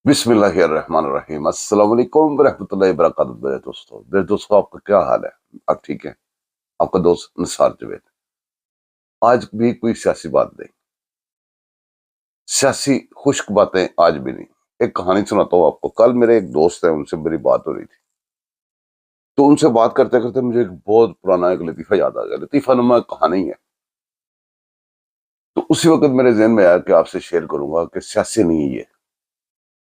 बिस्मिल्लाहिर्रहमानिर्रहीम। अस्सलाम वालेकुम रहमतुल्लाहि वबरकातुहू। मेरे दोस्तों आपका क्या हाल है? आप ठीक है? आपका दोस्त निसार जावेद। आज भी कोई सियासी बात नहीं, सियासी खुश्क बातें आज भी नहीं। एक कहानी सुनाता हूँ आपको। कल मेरे एक दोस्त है, उनसे मेरी बात हो रही थी। तो उनसे बात करते करते मुझे एक बहुत पुराना एक लतीफा याद आ गया। लतीफा नुमा कहानी है। तो उसी वक्त मेरे जहन में आया कि आपसे शेयर करूंगा कि सियासी नहीं है ये,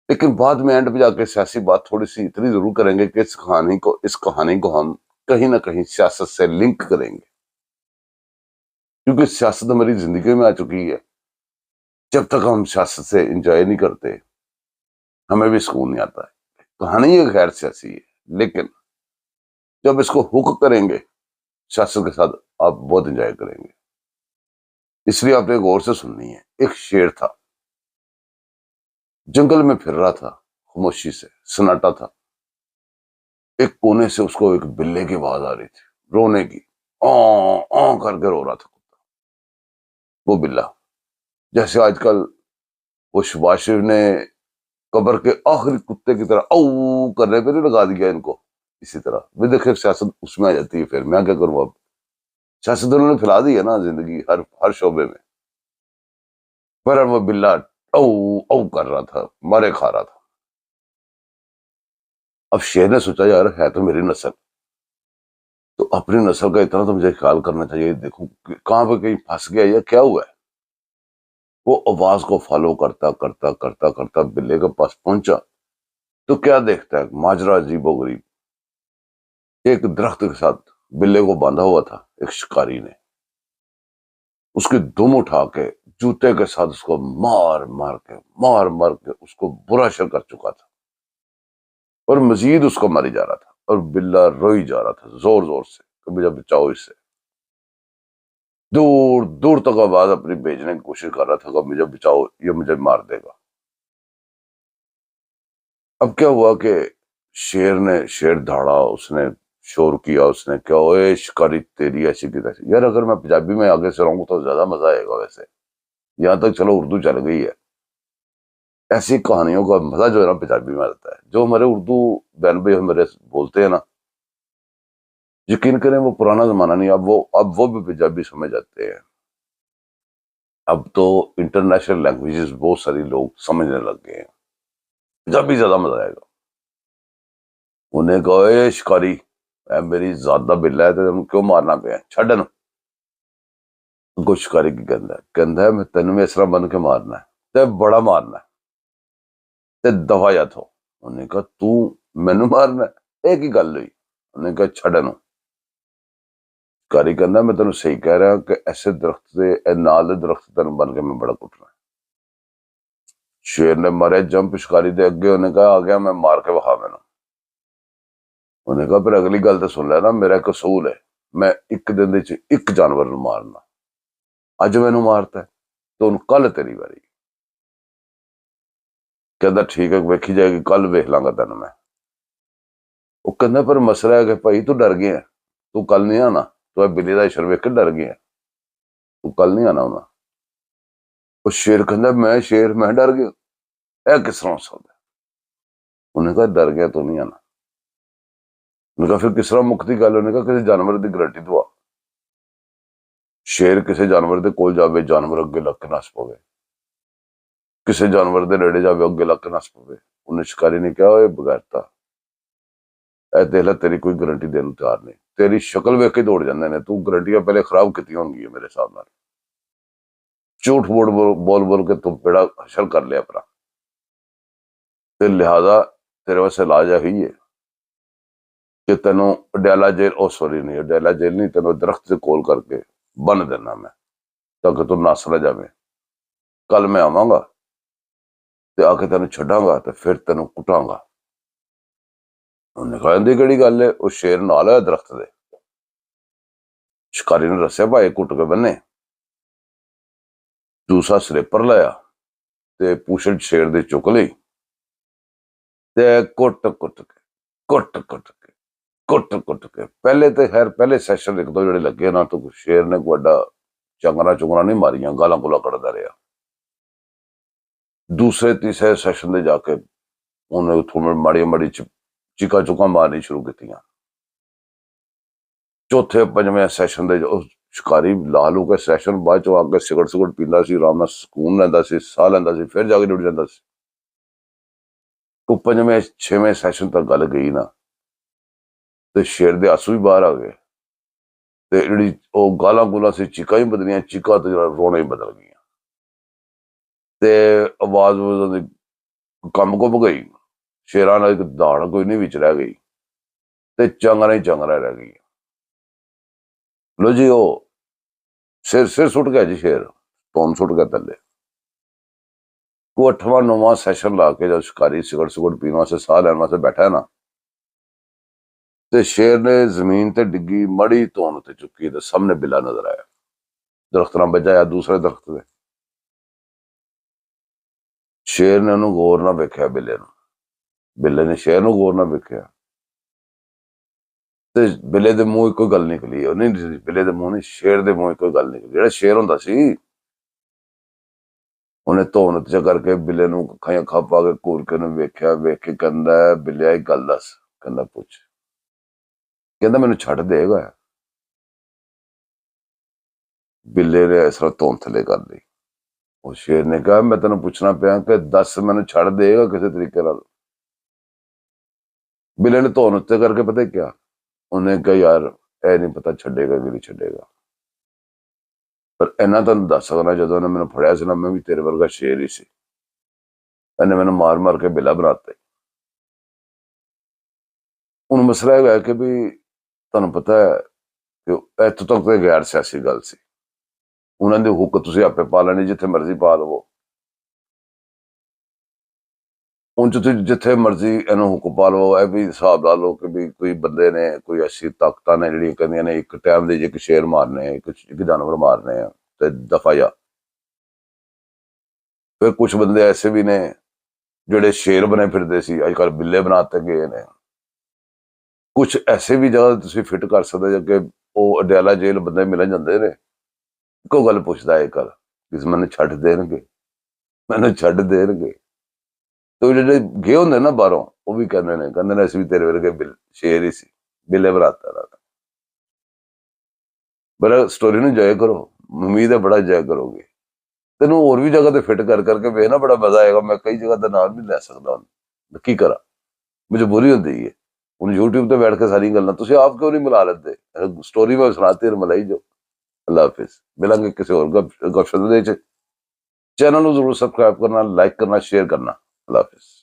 लेकिन बाद में एंड पे जाके सियासी बात थोड़ी सी इतनी जरूर करेंगे कि इस कहानी को हम कहीं ना कहीं सियासत से लिंक करेंगे, क्योंकि सियासत हमारी जिंदगी में आ चुकी है। जब तक हम सियासत से एंजॉय नहीं करते, हमें भी सुकून नहीं आता है। कहानी ये गैर सियासी है, लेकिन जब इसको हुक करेंगे सियासत के साथ, आप बहुत एंजॉय करेंगे। इसलिए आपने गौर से सुननी है। एक शेर था, जंगल में फिर रहा था, खामोशी से सन्नाटा था। एक कोने से उसको एक बिल्ले की आवाज आ रही थी, रोने की। आ करके रो रहा था वो बिल्ला। जैसे आजकल वो शहबाज शरीफ ने कब्र के आखिरी कुत्ते की तरह औ करने पे नहीं लगा दिया इनको, इसी तरह भी देखिए सियासत उसमें आ जाती है। फिर मैं क्या करूं? अब सियासत उन्होंने फैला दी है ना जिंदगी, हर हर शोबे में। पर वो बिल्ला औ औ कर रहा था, मारे खा रहा था। अब शेर ने सोचा, यार है तो मेरी नस्ल, तो अपनी नस्ल का इतना तो मुझे ख्याल करना चाहिए। देखूं कहां पे कहीं फंस गया या क्या हुआ है। वो आवाज को फॉलो करता करता करता करता बिल्ले के पास पहुंचा, तो क्या देखता है, माजरा अजीबोगरीब। एक दरख्त के साथ बिल्ले को बांधा हुआ था एक शिकारी ने। उसकी दुम उठा के जूते के साथ उसको मार मार के उसको बुरा शर कर चुका था, और मजीद उसको मारी जा रहा था। और बिल्ला रोई जा रहा था जोर जोर से कि मुझे बचाओ इससे। दूर दूर तक आवाज अपनी भेजने की कोशिश कर रहा था कि मुझे बचाओ, ये मुझे मार देगा। अब क्या हुआ कि शेर दहाड़ा, उसने शोर किया, उसने क्या, ओए शिकारी तेरी ऐसी की तैसी। यार अगर मैं पंजाबी में आगे से रहूंगा तो ज्यादा मजा आएगा। वैसे यहाँ तक चलो उर्दू चल गई है, ऐसी कहानियों का मजा जो है ना पंजाबी में आता है। जो हमारे उर्दू बहन भाई हमारे बोलते हैं ना, यकीन करें वो पुराना जमाना नहीं। अब वो भी पंजाबी समझ जाते हैं। अब तो इंटरनेशनल लैंग्वेजेस बहुत सारी लोग समझने लग गए हैं। पंजाबी ज्यादा मजा आएगा। उन्हें कहो, ए शिकारी, ऐ मेरी जात दा बिल्ला है, तेन क्यों मारना पे? छड़न को शिकारी की कहता है मैं तेन भी इस तरह बन के मारना है, ते बड़ा मारना है, ते दफा जा थो। उन्हें कहा तू मैनू मारना है, एक ही गल हुई। उन्हें कहा छड़न। शिकारी कहता मैं तेन सही कह रहा कि ऐसे दरख्त से नाल दे दरख्त तेन बन के मैं बड़ा कुटना है। शेर ने मारे जंप शिकारी दे अगे। उन्हें कहा आ गया, मैं मार के विखा मैनू। उन्हें कहा फिर अगली गल तो सुन लेना, मेरा एक असूल है, मैं एक दिन एक जानवर नू मारना। अज मैनू मारता है तो हुण कल तेरी वारी। कहता ठीक है, वेखी जाएगी, कल वेख लांगा तेन मैं। वो कहता पर मसला है कि भाई तू डर गया, तू कल नहीं आना, तू बिल्ली का इशर वेख के डर गया, तू कल नहीं आना होना। वो शेर कहता मैं शेर, मैं डर गया, यह किस तरह हो सकता है? उन्हें कहा डर गया तो नहीं आना। उन्हें कहा फिर किस तरह मुक्ति गल? उन्हें कहा किसी जानवर की गारंटी दवा। शेर किसी जानवर के कोल जावे, जानवर अगे लग के नस पवे। किसी जानवर के नेड़े जावे, अगे लग के नस पवे। उन्हें शिकारी ने कहा बगैरता, ए देख ला तेरी कोई गारंटी देने को तैयार नहीं, तेरी शक्ल वेख के दौड़ जाते हैं। तू गारंटियां पहले खराब की होंगी मेरे हिसाब नाल। झूठ बोल बोल के तू बेड़ा हशर कर लिया अपना, ते लिहाजा तेरे वास्ते इलाज यही है कि तेनों अडयाला जेल, ओ सॉरी नहीं अडयाला जेल नहीं, तेनों दरख्त से कोल करके बन देना मैं, ताकि तू नस ना जावे। कल मैं आवांगा ते आके तेन छड़ांगा ते फिर तेन कुटांगा। उन्हें कहा इंदी केड़ी गल है? उस शेर नाल है दरख्त दे। शिकारी ने दस्या भाई कुट के बन्ने, दूसरा स्लिपर लाया ते पूछड़ शेर दी चुक ली, ते कुट कुट के कुट कुट के कुट कुट के पहले तो खैर पहले सैशन एक दो जेडे लगे ना, तो शेर ने बड़ा चंगना चुंगना नहीं मारिया, गालां गुला कटदा रहा। दूसरे तीसरे सैशन दे जाके ਉਹਨੇ ਉੱਥੋਂ ਮਾੜੀ ਮਾੜੀ ਚੀਕਾਂ ਚੁੱਕਾਂ ਮਾਰਨੀ ਸ਼ੁਰੂ ਕੀਤੀਆਂ। ਚੌਥੇ ਪੰਜਵੇਂ ਸੈਸ਼ਨ ਦੇ ਉਹ ਸ਼ਿਕਾਰੀ ਲਾ ਲੂ ਕੇ ਸੈਸ਼ਨ ਬਾਅਦ ਚੋਂ ਆ ਕੇ ਸਿਗਰਟ ਸੁਗਰਟ ਪੀਂਦਾ ਸੀ, ਆਰਾਮ ਨਾਲ ਸਕੂਨ ਲੈਂਦਾ ਸੀ, ਸਾਹ ਲੈਂਦਾ ਸੀ, ਫਿਰ ਜਾ ਕੇ ਡਿਊਟੀ ਜਾਂਦਾ ਸੀ। ਉਹ ਪੰਜਵੇਂ ਛੇਵੇਂ ਸੈਸ਼ਨ ਤੱਕ ਗੱਲ ਗਈ ਨਾ ਤੇ ਸ਼ੇਰ ਦੇ ਆਂਸੂ ਵੀ ਬਾਹਰ ਆ ਗਏ ਤੇ ਜਿਹੜੀ ਉਹ ਗਾਲਾਂ ਗੂਲਾਂ ਸੀ, ਚੀਕਾਂ ਹੀ ਬਦਲੀਆਂ, ਚੀਕਾਂ ਤੇ ਰੋਣੇ ਹੀ ਬਦਲ ਗਈਆਂ ਤੇ ਆਵਾਜ਼ ਉਹਦੀ ਕੰਮ ਕੁੰਮ ਗਈ। ਸ਼ੇਰਾਂ ਨਾਲ ਇੱਕ ਦਾੜ ਕੋਈ ਨਹੀਂ ਵਿੱਚ ਰਹਿ ਗਈ ਤੇ ਚੰਗਰਾ ਹੀ ਚੰਗਰਾ ਰਹਿ ਗਈ। ਲੋ ਜੀ ਉਹ ਸਿਰ ਸੁੱਟ ਗਿਆ ਜੀ, ਸ਼ੇਰ ਧੌਣ ਸੁੱਟ ਗਿਆ ਥੱਲੇ। ਉਹ 8ਵਾਂ 9ਵਾਂ ਸੈਸ਼ਨ ਲਾ ਕੇ ਜਦ ਸ਼ਿਕਾਰੀ ਸਿਗਰਟ ਸੁਗਰਟ ਪੀਣ ਵਾਸਤੇ, ਸਾਹ ਲੈਣ ਵਾਸਤੇ ਬੈਠਾ ਨਾ ਤੇ ਸ਼ੇਰ ਨੇ ਜ਼ਮੀਨ ਤੇ ਡਿੱਗੀ ਮੜੀ ਧੌਣ ਤੇ ਚੁੱਕੀ ਤੇ ਸਾਹਮਣੇ ਬਿੱਲਾ ਨਜ਼ਰ ਆਇਆ, ਦਰਖਤ ਨਾਲ ਵੱਜਾ ਦੂਸਰੇ ਦਰਖਤ ਤੇ। ਸ਼ੇਰ ਨੇ ਉਹਨੂੰ ਗੌਰ ਨਾਲ ਵੇਖਿਆ, ਬਿੱਲੇ ਨੇ ਸ਼ੇਰ ਨੂੰ ਗੌਰ ਨਾਲ ਵੇਖਿਆ ਤੇ ਬਿੱਲੇ ਦੇ ਮੂੰਹ ਕੋਈ ਗੱਲ ਨਿਕਲੀ। ਉਹ ਨਹੀਂ, ਬਿੱਲੇ ਦੇ ਮੂੰਹ ਨਹੀਂ, ਸ਼ੇਰ ਦੇ ਮੂੰਹ ਕੋਈ ਗੱਲ ਨਿਕਲੀ। ਜਿਹੜਾ ਸ਼ੇਰ ਹੁੰਦਾ ਸੀ ਉਹਨੇ ਧੌਣ ਚ ਕਰਕੇ ਬਿੱਲੇ ਨੂੰ ਅੱਖਾਂ ਪਾ ਕੇ ਘੂਰ ਕੇ ਉਹਨੂੰ ਵੇਖਿਆ, ਵੇਖ ਕੇ ਕਹਿੰਦਾ, ਬਿੱਲਿਆ ਇੱਕ ਗੱਲ ਦੱਸ। ਕਹਿੰਦਾ ਪੁੱਛ। ਕਹਿੰਦਾ ਮੈਨੂੰ ਛੱਡ ਦੇਗਾ। ਬਿੱਲੇ ਨੇ ਇਸ ਤਰ੍ਹਾਂ ਧੌਣ ਥੱਲੇ ਕਰ ਲਈ। ਉਹ ਸ਼ੇਰ ਨੇ ਕਿਹਾ ਮੈਂ ਤੈਨੂੰ ਪੁੱਛਣਾ ਪਿਆ ਕਿ ਦੱਸ ਮੈਨੂੰ ਛੱਡ ਦੇਗਾ ਕਿਸੇ ਤਰੀਕੇ ਨਾਲ। ਬਿੱਲੇ ਨੇ ਧੌਣ ਉੱਤੇ ਕਰਕੇ ਪਤਾ ਕਿਆ ਉਹਨੇ ਕਿਹਾ, ਯਾਰ ਇਹ ਨਹੀਂ ਪਤਾ ਛੱਡੇਗਾ ਕਿ ਨਹੀਂ ਛੱਡੇਗਾ, ਪਰ ਇਹਨਾਂ ਤੁਹਾਨੂੰ ਦੱਸ ਸਕਦਾ ਜਦੋਂ ਉਹਨੇ ਮੈਨੂੰ ਫੜਿਆ ਸੀ ਨਾ, ਮੈਂ ਵੀ ਤੇਰੇ ਵਰਗਾ ਸ਼ੇਰ ਹੀ ਸੀ। ਇਹਨੇ ਮੈਨੂੰ ਮਾਰ ਮਾਰ ਕੇ ਬਿੱਲਾ ਬਣਾਤੇ। ਹੁਣ ਮਸਲਾ ਇਹ ਹੈ ਕਿ ਵੀ ਤੁਹਾਨੂੰ ਪਤਾ ਹੈ ਕਿ ਇੱਥੋਂ ਤੱਕ ਤੇ ਗੈਰ ਸਿਆਸੀ ਗੱਲ ਸੀ। ਉਹਨਾਂ ਦੇ ਹੁੱਕ ਤੁਸੀਂ ਆਪੇ ਪਾ ਲੈਣੇ, ਜਿੱਥੇ ਮਰਜ਼ੀ ਪਾ ਲਵੋ। ਹੁਣ ਤੁਸੀਂ ਜਿੱਥੇ ਮਰਜ਼ੀ ਇਹਨੂੰ ਹੁੱਕ ਪਾ ਲਵੋ। ਇਹ ਵੀ ਹਿਸਾਬ ਲਾ ਲਓ ਕਿ ਵੀ ਕੋਈ ਬੰਦੇ ਨੇ, ਕੋਈ ਐਸੀ ਤਾਕਤਾਂ ਨੇ ਜਿਹੜੀਆਂ ਕਹਿੰਦੀਆਂ ਨੇ ਇੱਕ ਟਾਈਮ ਦੇ ਇੱਕ ਸ਼ੇਰ ਮਾਰਨੇ, ਇੱਕ ਜਾਨਵਰ ਮਾਰਨੇ ਆ ਤੇ ਦਫਾ ਜਾ। ਫਿਰ ਕੁਛ ਬੰਦੇ ਐਸੇ ਵੀ ਨੇ ਜਿਹੜੇ ਸ਼ੇਰ ਬਣੇ ਫਿਰਦੇ ਸੀ, ਅੱਜ ਕੱਲ੍ਹ ਬਿੱਲੇ ਬਣਾਤੇ ਗਏ ਨੇ। ਕੁਛ ਐਸੇ ਵੀ ਜਗ੍ਹਾ ਤੁਸੀਂ ਫਿੱਟ ਕਰ ਸਕਦੇ ਹੋ ਕਿ ਉਹ ਅਡਿਆਲਾ ਜੇਲ੍ਹ ਬੰਦੇ ਮਿਲ ਜਾਂਦੇ ਨੇ। ਇੱਕੋ ਗੱਲ ਪੁੱਛਦਾ ਇਹ ਕਰ ਕਿ ਮੈਨੂੰ ਛੱਡ ਦੇਣਗੇ, ਮੈਨੂੰ ਛੱਡ ਦੇਣਗੇ। ਤੇ ਜਿਹੜੇ ਗਏ ਹੁੰਦੇ ਨਾ ਬਾਹਰੋਂ, ਉਹ ਵੀ ਕਹਿੰਦੇ ਨੇ ਅਸੀਂ ਵੀ ਤੇਰੇ ਵਰਗੇ ਸ਼ੇਰ ਹੀ ਸੀ, ਬਿੱਲੇ ਬਣਾਤਾ। ਬੜਾ ਸਟੋਰੀ ਨੂੰ ਇੰਜੋਏ ਕਰੋ, ਉਮੀਦ ਹੈ ਬੜਾ ਇੰਜੋਏ ਕਰੋਗੇ। ਤੈਨੂੰ ਹੋਰ ਵੀ ਜਗ੍ਹਾ ਤੇ ਫਿੱਟ ਕਰ ਕਰਕੇ ਵੇਖ ਨਾ, ਬੜਾ ਮਜ਼ਾ ਆਏਗਾ। ਮੈਂ ਕਈ ਜਗ੍ਹਾ ਦਾ ਨਾਮ ਨਹੀਂ ਲੈ ਸਕਦਾ, ਹੁਣ ਕੀ ਕਰਾਂ, ਮਜਬੂਰੀ ਹੁੰਦੀ ਹੈ। ਹੁਣ YouTube ਤੇ ਬੈਠ ਕੇ ਸਾਰੀ ਗੱਲਾਂ ਤੁਸੀਂ ਆਪ ਕਿਉਂ ਨਹੀਂ ਮਿਲਾ ਲੈਂਦੇ? ਸਟੋਰੀ ਮੈਂ ਸੁਣਾਤੀ ਮਲਾਈ ਜੋ। ਅੱਲਾ ਹਾਫਿਜ਼, ਮਿਲਾਂਗੇ ਕਿਸੇ ਹੋਰ ਗਪਸ਼ਪ ਦੇ ਵਿੱਚ। ਚੈਨਲ ਨੂੰ ਜ਼ਰੂਰ ਸਬਸਕ੍ਰਾਈਬ ਕਰਨਾ, ਲਾਈਕ ਕਰਨਾ, ਸ਼ੇਅਰ ਕਰਨਾ। ਅੱਲਾ ਹਾਫਿਜ਼।